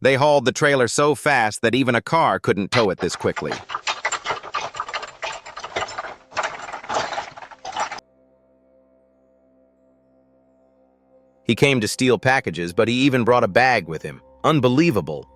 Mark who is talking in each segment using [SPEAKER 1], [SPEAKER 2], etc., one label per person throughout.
[SPEAKER 1] They hauled the trailer so fast that even a car couldn't tow it this quickly. He came to steal packages, but he even brought a bag with him. Unbelievable.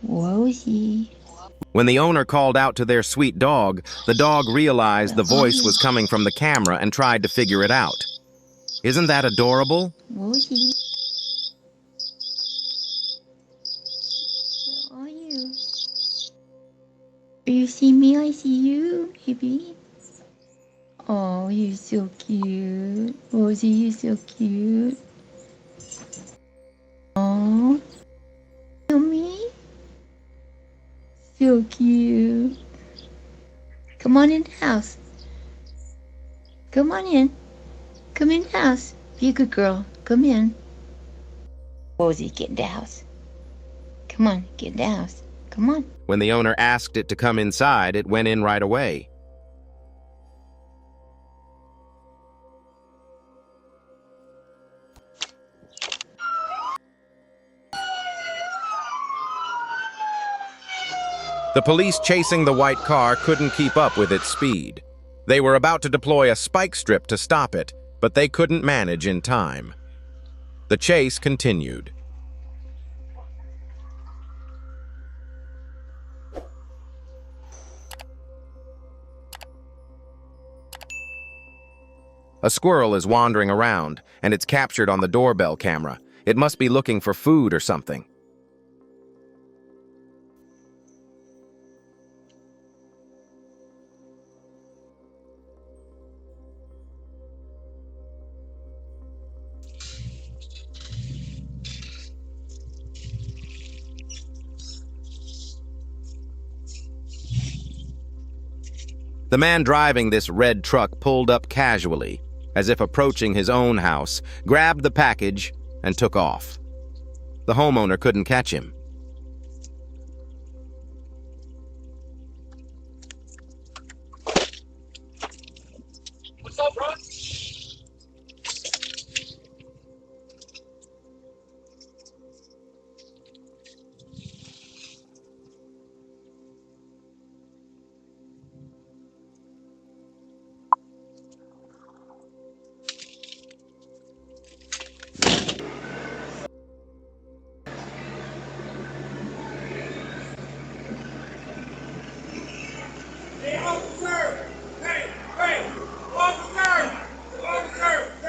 [SPEAKER 2] Rosie.
[SPEAKER 1] When the owner called out to their sweet dog, the dog realized the voice was coming from the camera and tried to figure it out. Isn't that adorable?
[SPEAKER 2] Rosie. Where are you? You see me, I see you, baby. Oh, you're so cute. Rosie, you're so cute. Oh, feel me? So cute. Come on in the house. Come on in. Come in the house. Be a good girl. Come in. Rosie, get in the house. Come on, get in the house. Come on.
[SPEAKER 1] When the owner asked it to come inside, it went in right away. The police chasing the white car couldn't keep up with its speed. They were about to deploy a spike strip to stop it, but they couldn't manage in time. The chase continued. A squirrel is wandering around, and it's captured on the doorbell camera. It must be looking for food or something. The man driving this red truck pulled up casually, as if approaching his own house, grabbed the package, and took off. The homeowner couldn't catch him.
[SPEAKER 3] What's up, bro?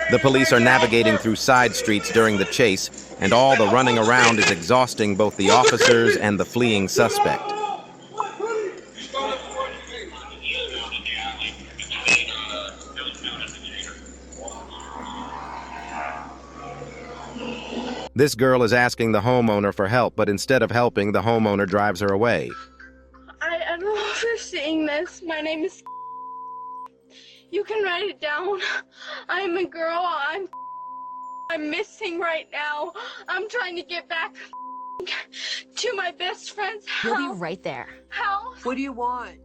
[SPEAKER 1] The police are navigating through side streets during the chase, and all the running around is exhausting both the officers and the fleeing suspect. This girl is asking the homeowner for help, but instead of helping, the homeowner drives her away.
[SPEAKER 4] I don't know if you're seeing this. My name is. You can write it down. I'm a girl. I'm missing right now. I'm trying to get back to my best friend's house.
[SPEAKER 5] He'll be right there.
[SPEAKER 4] House.
[SPEAKER 6] What do you want?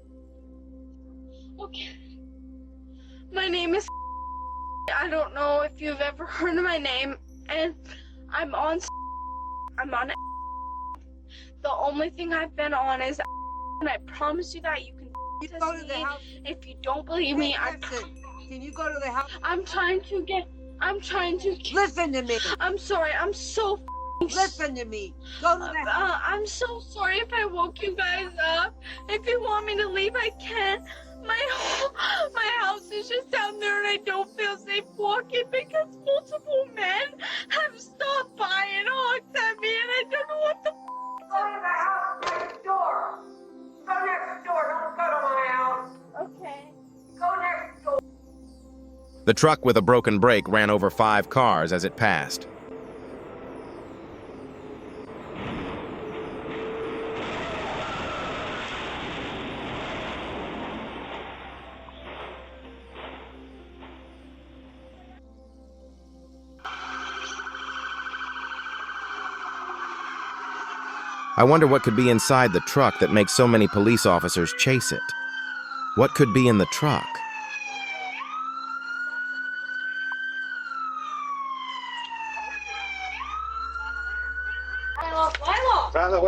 [SPEAKER 4] Okay. My name is. I don't know if you've ever heard of my name, and I'm on. The only thing I've been on is, and I promise you that you can.
[SPEAKER 6] You go to the house.
[SPEAKER 4] If you don't believe me,
[SPEAKER 6] Listen, can you go to the house?
[SPEAKER 4] I'm trying to.
[SPEAKER 6] Listen to me.
[SPEAKER 4] I'm sorry. I'm so.
[SPEAKER 6] Listen to me. Go to the house.
[SPEAKER 4] I'm so sorry if I woke you guys up. If you want me to leave, I can. My house is just down there, and I don't feel safe walking because multiple men have stopped by and honked at me, and I don't know what the.
[SPEAKER 6] Go to the house next door. Go next door. Don't go to my house.
[SPEAKER 4] Okay.
[SPEAKER 6] Go next door.
[SPEAKER 1] The truck with a broken brake ran over 5 cars as it passed. I wonder what could be inside the truck that makes so many police officers chase it. What could be in the truck?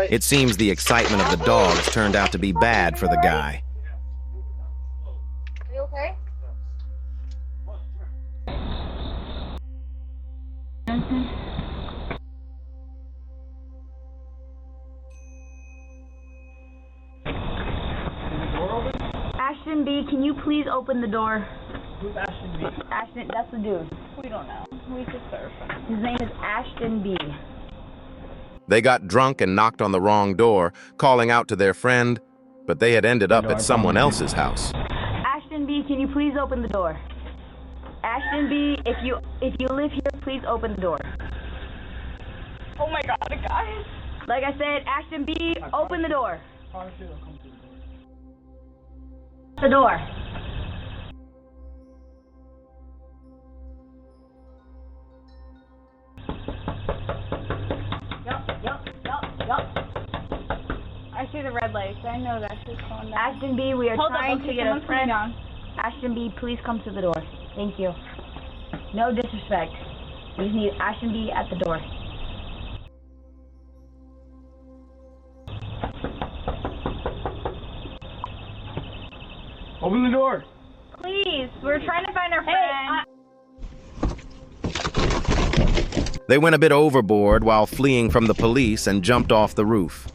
[SPEAKER 1] It seems the excitement of the dogs turned out to be bad for the guy.
[SPEAKER 4] Are you okay?
[SPEAKER 5] Ashton B, can you please open the door?
[SPEAKER 3] Who's Ashton B?
[SPEAKER 5] Ashton, that's the dude.
[SPEAKER 7] We don't know. We just clarify.
[SPEAKER 5] His name is Ashton B.
[SPEAKER 1] They got drunk and knocked on the wrong door, calling out to their friend, but they had ended up at someone else's house.
[SPEAKER 5] Ashton B, can you please open the door? Ashton B, if you live here, please open the door.
[SPEAKER 7] Oh my god, guys.
[SPEAKER 5] Like I said, Ashton B, open the door. The door.
[SPEAKER 7] I see the red lights. I know that she's calling down.
[SPEAKER 5] Ashton B, we are
[SPEAKER 7] Hold
[SPEAKER 5] trying
[SPEAKER 7] up,
[SPEAKER 5] to get a
[SPEAKER 7] someone's coming
[SPEAKER 5] friend.
[SPEAKER 7] down.
[SPEAKER 5] Ashton B, please come to the door. Thank you. No disrespect. We just need Ashton B at the door.
[SPEAKER 3] Open the door.
[SPEAKER 7] Please, we're trying to find our friend.
[SPEAKER 1] They went a bit overboard while fleeing from the police and jumped off the roof.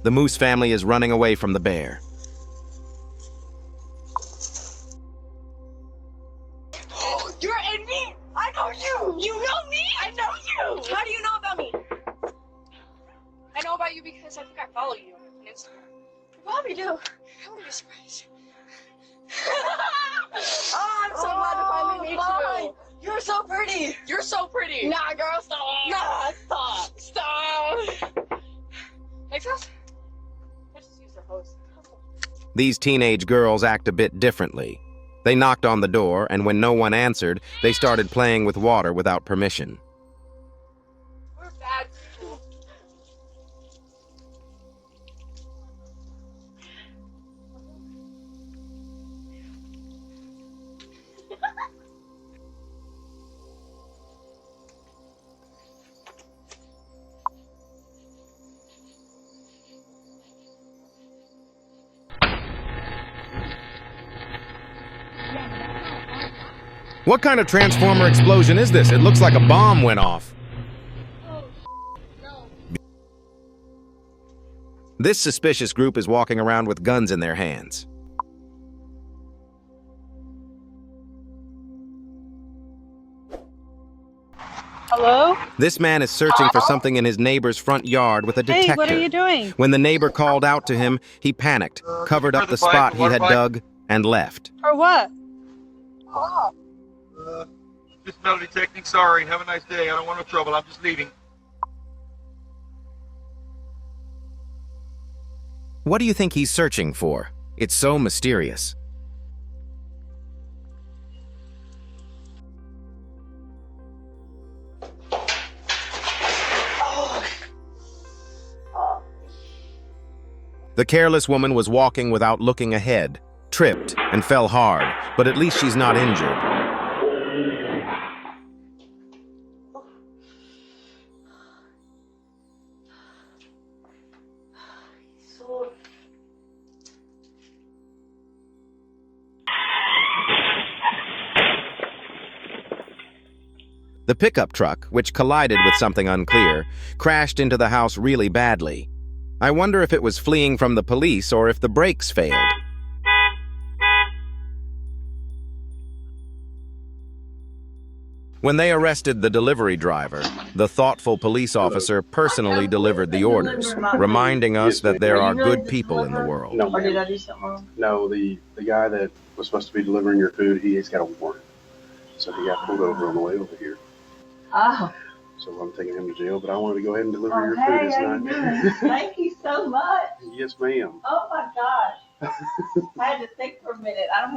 [SPEAKER 1] The Moose family is running away from the bear.
[SPEAKER 4] You're in me? I know you! You know me? I know you! How do you know about me? I know about you because I think I follow you on Instagram. You probably do. I wouldn't be surprised. Oh, I'm so glad to finally meet you. You're so pretty. You're so pretty. Nah, girl, stop. Nah, stop. Stop. Next house? I just used their hose.
[SPEAKER 1] These teenage girls act a bit differently. They knocked on the door, and when no one answered, they started playing with water without permission.
[SPEAKER 4] We're bad people.
[SPEAKER 1] What kind of transformer explosion is this? It looks like a bomb went off.
[SPEAKER 4] No.
[SPEAKER 1] This suspicious group is walking around with guns in their hands.
[SPEAKER 8] Hello?
[SPEAKER 1] This man is searching for something in his neighbor's front yard with a detector.
[SPEAKER 8] Hey, what are you doing?
[SPEAKER 1] When the neighbor called out to him, he panicked, covered up the spot he had dug, and left.
[SPEAKER 8] For what?
[SPEAKER 3] Just metal detecting. Sorry. Have a nice day. I don't want no trouble. I'm just leaving.
[SPEAKER 1] What do you think he's searching for? It's so mysterious. The careless woman was walking without looking ahead, tripped, and fell hard, but at least she's not injured. The pickup truck, which collided with something unclear, crashed into the house really badly. I wonder if it was fleeing from the police or if the brakes failed. When they arrested the delivery driver, the thoughtful police officer personally delivered the orders, reminding us that there are good people in the world.
[SPEAKER 9] No,
[SPEAKER 8] Or did I do something wrong?
[SPEAKER 9] no, the guy that was supposed to be delivering your food, he's got a warrant. So he got pulled over on the way over here.
[SPEAKER 10] Oh.
[SPEAKER 9] So I'm taking him to jail, but I wanted to go ahead and deliver
[SPEAKER 10] Oh,
[SPEAKER 9] your
[SPEAKER 10] hey,
[SPEAKER 9] food this
[SPEAKER 10] how you
[SPEAKER 9] night.
[SPEAKER 10] doing? Thank you so much.
[SPEAKER 9] Yes, ma'am.
[SPEAKER 10] Oh my gosh. I had to think for a minute. I don't